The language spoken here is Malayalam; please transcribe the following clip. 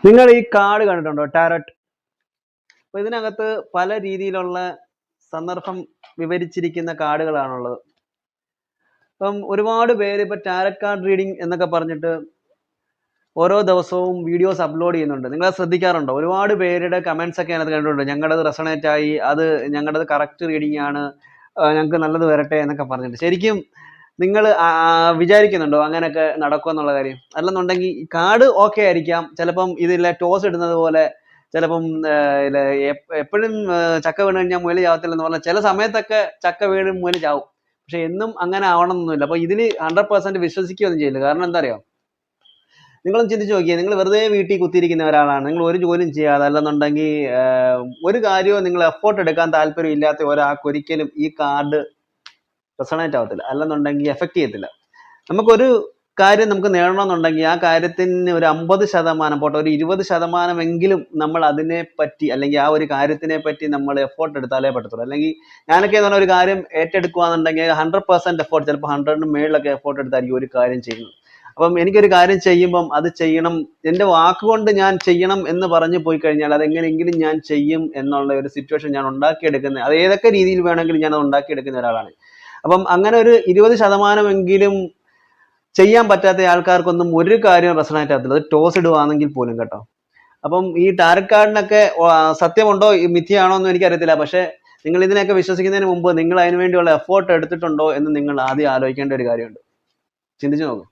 നിങ്ങൾ ഈ കാർഡ് കണ്ടിട്ടുണ്ടോ, ടാരറ്റ്? അപ്പൊ ഇതിനകത്ത് പല രീതിയിലുള്ള സന്ദർഭം വിവരിച്ചിരിക്കുന്ന കാർഡുകളാണുള്ളത്. അപ്പം ഒരുപാട് പേര് ഇപ്പൊ ടാരറ്റ് കാർഡ് റീഡിംഗ് എന്നൊക്കെ പറഞ്ഞിട്ട് ഓരോ ദിവസവും വീഡിയോസ് അപ്ലോഡ് ചെയ്യുന്നുണ്ട്. നിങ്ങൾ ശ്രദ്ധിക്കാറുണ്ടോ? ഒരുപാട് പേരുടെ കമന്റ്സ് ഒക്കെ അതിനകത്ത് കണ്ടിട്ടുണ്ട്. ഞങ്ങളുടേത് റെസണേറ്റ് ആയി, അത് ഞങ്ങളുടേത് കറക്റ്റ് റീഡിംഗ് ആണ്, ഞങ്ങൾക്ക് നല്ലത് വരട്ടെ എന്നൊക്കെ പറഞ്ഞിട്ട്. ശരിക്കും നിങ്ങൾ വിചാരിക്കുന്നുണ്ടോ അങ്ങനെയൊക്കെ നടക്കുമെന്നുള്ള കാര്യം? അല്ലെന്നുണ്ടെങ്കിൽ കാർഡ് ഓക്കെ ആയിരിക്കാം, ചിലപ്പം ഇതിലെ ടോസ് ഇടുന്നത് പോലെ ചിലപ്പം എപ്പോഴും ചക്ക വീണ് കഴിഞ്ഞാൽ മുയൽ ചാവത്തില്ലെന്ന് പറഞ്ഞാൽ ചില സമയത്തൊക്കെ ചക്ക വീണ് മുയൽ ചാവും. പക്ഷെ എന്നും അങ്ങനെ ആവണമെന്നൊന്നുമില്ല. അപ്പൊ ഇതിന് 100% വിശ്വസിക്കുകയൊന്നും ചെയ്യില്ല. കാരണം എന്താ അറിയോ? നിങ്ങളൊന്ന് ചിന്തിച്ച് നോക്കിയേ, നിങ്ങൾ വെറുതെ വീട്ടിൽ കുത്തിയിരിക്കുന്ന ഒരാളാണ്, നിങ്ങൾ ഒരു ജോലിയും ചെയ്യാതെ, അല്ലെന്നുണ്ടെങ്കിൽ ഒരു കാര്യവും നിങ്ങൾ എഫോർട്ട് എടുക്കാൻ താല്പര്യം ഇല്ലാത്ത ഒരാൾക്ക് ഒരിക്കലും ഈ കാർഡ് റെസണേറ്റ് ആവത്തില്ല, അല്ലെന്നുണ്ടെങ്കിൽ എഫക്ട് ചെയ്യത്തില്ല. നമുക്കൊരു കാര്യം നമുക്ക് നേടണമെന്നുണ്ടെങ്കിൽ ആ കാര്യത്തിന് ഒരു 50% പോട്ടെ, ഒരു 20% നമ്മൾ അതിനെ പറ്റി, അല്ലെങ്കിൽ ആ ഒരു കാര്യത്തിനെ പറ്റി നമ്മൾ എഫോർട്ട് എടുത്താലേ പറ്റത്തുള്ളൂ. അല്ലെങ്കിൽ ഞാനൊക്കെ എന്ന് പറഞ്ഞ ഒരു കാര്യം ഏറ്റെടുക്കുകയാണെന്നുണ്ടെങ്കിൽ 100% എഫോർട്ട്, ചിലപ്പോൾ 100ന് മേളിലൊക്കെ എഫോർട്ട് എടുത്തായിരിക്കും ഒരു കാര്യം ചെയ്യുന്നത്. അപ്പം എനിക്കൊരു കാര്യം ചെയ്യുമ്പം അത് ചെയ്യണം, എൻ്റെ വാക്കുകൊണ്ട് ഞാൻ ചെയ്യണം എന്ന് പറഞ്ഞു പോയി കഴിഞ്ഞാൽ അതെങ്ങനെയെങ്കിലും ഞാൻ ചെയ്യും എന്നുള്ള ഒരു സിറ്റുവേഷൻ ഞാൻ ഉണ്ടാക്കിയെടുക്കുന്നത്, അത് ഏതൊക്കെ രീതിയിൽ വേണമെങ്കിലും ഞാൻ അത് ഉണ്ടാക്കിയെടുക്കുന്ന ഒരാളാണ്. അപ്പം അങ്ങനെ ഒരു 20% ചെയ്യാൻ പറ്റാത്ത ആൾക്കാർക്കൊന്നും ഒരു കാര്യം റെസണേറ്റ് ആകത്തില്ല, അത് ടോസ് ഇടുവാണെങ്കിൽ പോലും കേട്ടോ. അപ്പം ഈ ടാരറ്റ് കാർഡിനൊക്കെ സത്യമുണ്ടോ മിഥ്യയാണോ എന്നും എനിക്കറിയത്തില്ല. പക്ഷെ നിങ്ങൾ ഇതിനെയൊക്കെ വിശ്വസിക്കുന്നതിന് മുമ്പ് നിങ്ങൾ അതിനു വേണ്ടിയുള്ള എഫോർട്ട് എടുത്തിട്ടുണ്ടോ എന്ന് നിങ്ങൾ ആദ്യം ആലോചിക്കേണ്ട ഒരു കാര്യമുണ്ട്. ചിന്തിച്ചു നോക്കും.